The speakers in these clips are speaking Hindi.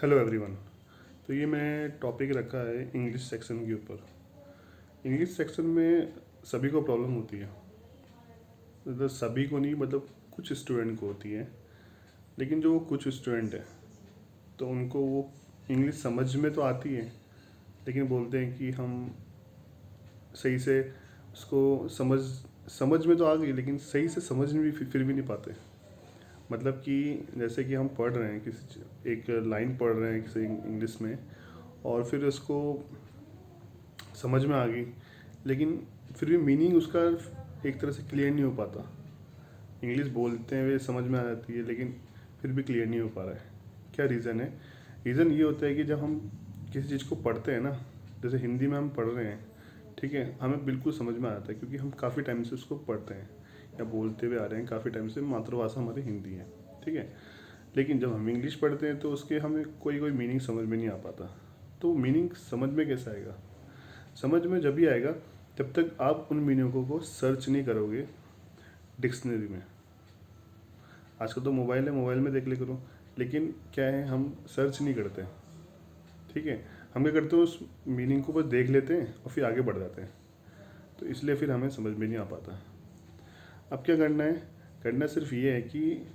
Hello everyone. तो ये मैं टॉपिक रखा है इंग्लिश सेक्शन के ऊपर। इंग्लिश सेक्शन में सभी को प्रॉब्लम होती है। मतलब सभी को नहीं, मतलब कुछ स्टूडेंट को होती है। लेकिन जो कुछ स्टूडेंट है तो उनको वो इंग्लिश समझ में तो आती है, लेकिन बोलते हैं कि हम सही से उसको समझ में तो आ गई, लेकिन सही से समझ में भी फिर भी नहीं पाते। मतलब कि जैसे कि हम पढ़ रहे हैं एक लाइन पढ़ रहे हैं किसी इंग्लिश में, और फिर उसको समझ में आ गई, लेकिन फिर भी मीनिंग उसका एक तरह से क्लियर नहीं हो पाता। इंग्लिश बोलते हुए समझ में आ जाती है, लेकिन फिर भी क्लियर नहीं हो पा रहा है। क्या रीज़न है? रीज़न ये होता है कि जब हम किसी चीज़ को पढ़ते हैं ना, जैसे हिंदी में हम पढ़ रहे हैं, ठीक है, हमें बिल्कुल समझ में आ जाता है क्योंकि हम काफ़ी टाइम से उसको पढ़ते हैं या बोलते हुए आ रहे हैं काफ़ी टाइम से। मातृभाषा हमारी हिंदी है, ठीक है। लेकिन जब हम इंग्लिश पढ़ते हैं तो उसके हमें कोई कोई मीनिंग समझ में नहीं आ पाता। तो मीनिंग समझ में कैसे आएगा? समझ में जब भी आएगा जब तक आप उन मीनिंगों को सर्च नहीं करोगे डिक्शनरी में। आजकल तो मोबाइल है, मोबाइल में देख ले करो, लेकिन क्या है, हम सर्च नहीं करते, ठीक है। हम क्या करते हैं, उस मीनिंग को बस देख लेते हैं और फिर आगे बढ़ जाते हैं। तो इसलिए फिर हमें समझ में नहीं आ पाता। अब क्या करना है? करना सिर्फ ये है कि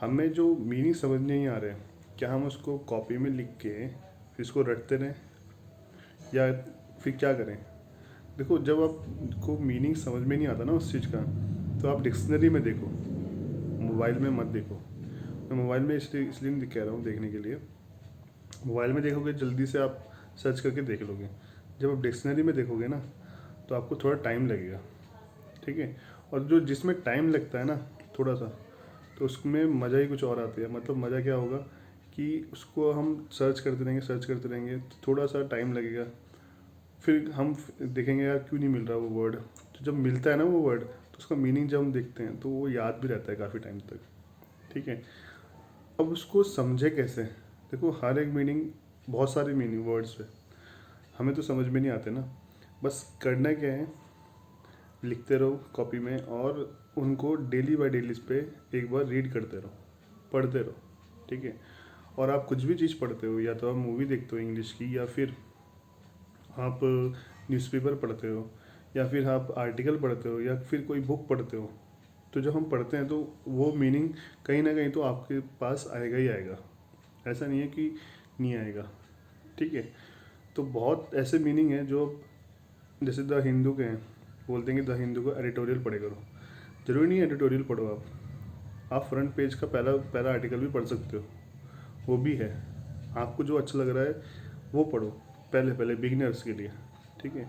हमें जो मीनिंग समझ नहीं आ रहे हैं, क्या हम उसको कॉपी में लिख के फिर इसको रटते रहें, या फिर क्या करें? देखो, जब आपको मीनिंग समझ में नहीं आता ना उस चीज़ का, तो आप डिक्शनरी में देखो, मोबाइल में मत देखो। मैं मोबाइल में इसलिए नहीं कह रहा हूँ देखने के लिए। मोबाइल में देखोगे जल्दी से आप सर्च करके देख लोगे। जब आप डिक्शनरी में देखोगे ना, तो आपको थोड़ा टाइम लगेगा, ठीक है। और जो जिसमें टाइम लगता है ना थोड़ा सा, तो उसमें मज़ा ही कुछ और आता है। मतलब मज़ा क्या होगा कि उसको हम सर्च करते रहेंगे तो थोड़ा सा टाइम लगेगा। फिर हम देखेंगे यार क्यों नहीं मिल रहा वो वर्ड। तो जब मिलता है ना वो वर्ड, तो उसका मीनिंग जब हम देखते हैं तो वो याद भी रहता है काफ़ी टाइम तक, ठीक है। अब उसको समझे कैसे? देखो, हर एक मीनिंग, बहुत सारी मीनिंग वर्ड्स है, हमें तो समझ में नहीं आते ना। बस करना क्या है, लिखते रहो कॉपी में, और उनको डेली बाय डेली पे एक बार रीड करते रहो, पढ़ते रहो, ठीक है। और आप कुछ भी चीज़ पढ़ते हो, या तो आप मूवी देखते हो इंग्लिश की, या फिर आप न्यूज़पेपर पढ़ते हो, या फिर आप आर्टिकल पढ़ते हो, या फिर कोई बुक पढ़ते हो, तो जब हम पढ़ते हैं तो वो मीनिंग कहीं ना कहीं तो आपके पास आएगा ही आएगा। ऐसा नहीं है कि नहीं आएगा, ठीक है। तो बहुत ऐसे मीनिंग है जो, जैसे द हिंदू के हैं, बोलते हैं कि द हिंदू का एडिटोरियल पढ़े करो। ज़रूरी नहीं है एडिटोरियल पढ़ो आप फ्रंट पेज का पहला पहला आर्टिकल भी पढ़ सकते हो, वो भी है। आपको जो अच्छा लग रहा है वो पढ़ो, पहले पहले बिगिनर्स के लिए, ठीक है।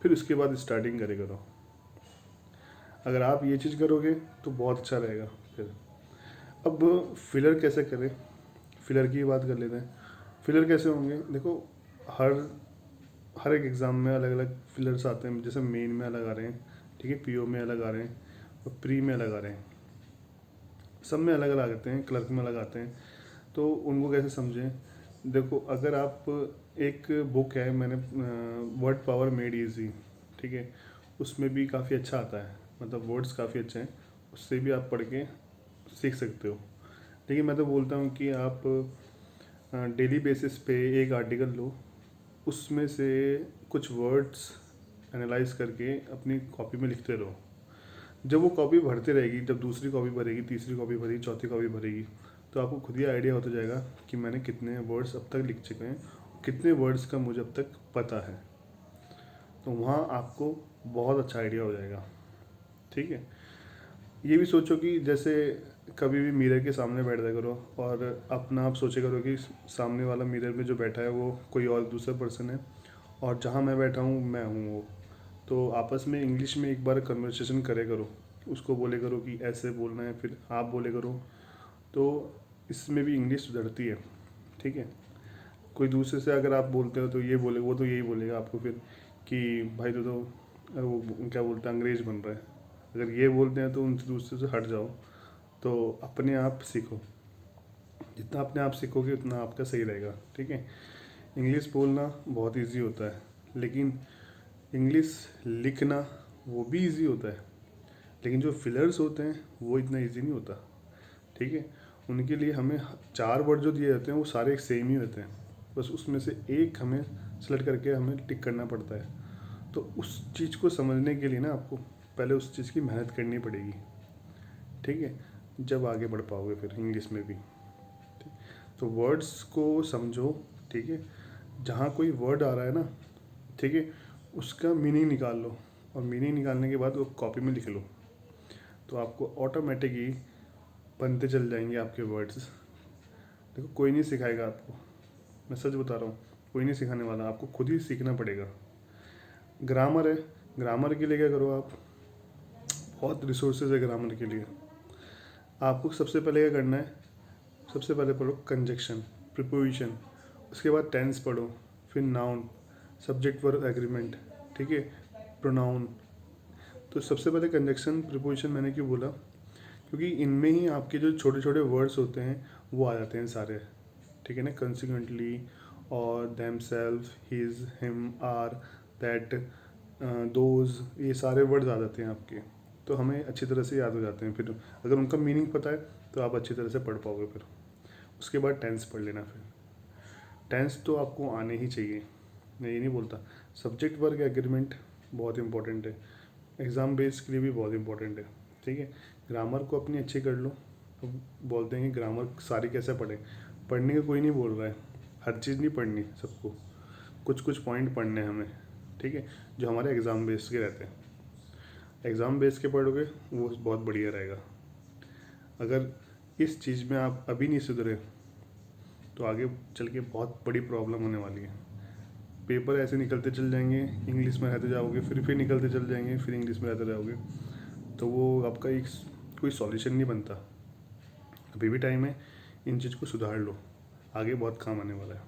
फिर उसके बाद स्टार्टिंग करे करो। अगर आप ये चीज़ करोगे तो बहुत अच्छा रहेगा। फिर अब फिलर कैसे करें? फिलर की बात कर लेते हैं। फिलर कैसे होंगे? देखो, हर हर एक एग्ज़ाम में अलग अलग फिलर्स आते हैं। जैसे मेन में अलग आ रहे हैं, ठीक है, पीओ में अलग आ रहे हैं, और प्री में अलग आ रहे हैं। सब में अलग अलग आते हैं, क्लर्क में अलग आते हैं। तो उनको कैसे समझें? देखो, अगर आप, एक बुक है, मैंने वर्ड पावर मेड इजी, ठीक है, उसमें भी काफ़ी अच्छा आता है, मतलब वर्ड्स काफ़ी अच्छे हैं, उससे भी आप पढ़ के सीख सकते हो। लेकिन मैं तो बोलता हूँ कि आप डेली बेसिस पे एक आर्टिकल लो, उसमें से कुछ वर्ड्स एनालाइज करके अपनी कॉपी में लिखते रहो। जब वो कॉपी भरती रहेगी, जब दूसरी कॉपी भरेगी, तीसरी कॉपी भरेगी, चौथी कॉपी भरेगी, तो आपको खुद ही आइडिया होता जाएगा कि मैंने कितने वर्ड्स अब तक लिख चुके हैं, कितने वर्ड्स का मुझे अब तक पता है। तो वहाँ आपको बहुत अच्छा आइडिया हो जाएगा, ठीक है। ये भी सोचो कि जैसे कभी भी मिरर के सामने बैठ जाया करो, और अपना आप सोचे करो कि सामने वाला मिरर में जो बैठा है वो कोई और दूसरा पर्सन है, और जहाँ मैं बैठा हूँ मैं हूँ वो। तो आपस में इंग्लिश में एक बार कन्वर्सेशन करे करो, उसको बोले करो कि ऐसे बोलना है, फिर आप बोले करो। तो इसमें भी इंग्लिश सुधरती है, ठीक है। कोई दूसरे से अगर आप बोलते हो तो ये बोले, वो तो यही बोलेगा आपको फिर कि भाई तो वो क्या बोलते हैं, अंग्रेज बन रहा है। अगर ये बोलते हैं तो उनसे दूसरे से हट जाओ। तो अपने आप सीखो, जितना अपने आप सीखोगे उतना आपका सही रहेगा, ठीक है। इंग्लिश बोलना बहुत इजी होता है, लेकिन इंग्लिश लिखना वो भी इजी होता है, लेकिन जो फिलर्स होते हैं वो इतना इजी नहीं होता, ठीक है। उनके लिए हमें 4 वर्ड जो दिए जाते हैं वो सारे एक सेम ही रहते हैं, बस उसमें से एक हमें सेलेक्ट करके हमें टिक करना पड़ता है। तो उस चीज़ को समझने के लिए ना आपको पहले उस चीज़ की मेहनत करनी पड़ेगी, ठीक है, जब आगे बढ़ पाओगे फिर इंग्लिश में भी। ठीक, तो वर्ड्स को समझो, ठीक है, जहाँ कोई वर्ड आ रहा है ना, ठीक है, उसका मीनिंग निकाल लो, और मीनिंग निकालने के बाद वो कॉपी में लिख लो, तो आपको ऑटोमेटिक ही बनते चल जाएंगे आपके वर्ड्स। देखो कोई नहीं सिखाएगा आपको, मैं सच बता रहा हूँ, कोई नहीं सिखाने वाला, आपको खुद ही सीखना पड़ेगा। ग्रामर है, ग्रामर के लिए क्या करो आप, बहुत रिसोर्सेज है ग्रामर के लिए। आपको सबसे पहले क्या करना है, सबसे पहले पढ़ो कंजक्शन, प्रिपोजिशन, उसके बाद टेंस पढ़ो, फिर नाउन, सब्जेक्ट वर्ब एग्रीमेंट, ठीक है, प्रोनाउन। तो सबसे पहले कंजक्शन प्रिपोजिशन मैंने क्यों बोला, क्योंकि इनमें ही आपके जो छोटे छोटे वर्ड्स होते हैं वो आ जाते हैं सारे, ठीक है ना, कंसिक्वेंटली और themselves, his, him, our, that, those, ये सारे वर्ड्स आ जाते हैं आपके, तो हमें अच्छी तरह से याद हो जाते हैं। फिर अगर उनका मीनिंग पता है तो आप अच्छी तरह से पढ़ पाओगे। फिर उसके बाद टेंस पढ़ लेना। फिर टेंस तो आपको आने ही चाहिए, मैं ये नहीं बोलता। सब्जेक्ट वर्ग एग्रीमेंट बहुत इंपॉर्टेंट है, एग्ज़ाम बेस के लिए भी बहुत इंपॉर्टेंट है, ठीक है। ग्रामर को अपनी अच्छी कर लो। अब बोलते हैं कि ग्रामर सारी कैसे पढ़े, पढ़ने का कोई नहीं बोल रहा है, हर चीज़ नहीं पढ़नी सबको, कुछ कुछ पॉइंट पढ़ने हैं हमें, ठीक है, जो हमारे एग्ज़ाम बेस के रहते हैं। एग्ज़ाम बेस के पढ़ोगे वो बहुत बढ़िया रहेगा। अगर इस चीज़ में आप अभी नहीं सुधरे तो आगे चल के बहुत बड़ी प्रॉब्लम होने वाली है। पेपर ऐसे निकलते चल जाएंगे, इंग्लिश में रहते जाओगे, फिर निकलते चल जाएंगे, फिर इंग्लिश में रहते जाओगे, तो वो आपका एक कोई सॉल्यूशन नहीं बनता। अभी भी टाइम है, इन चीज़ को सुधार लो, आगे बहुत काम आने वाला है।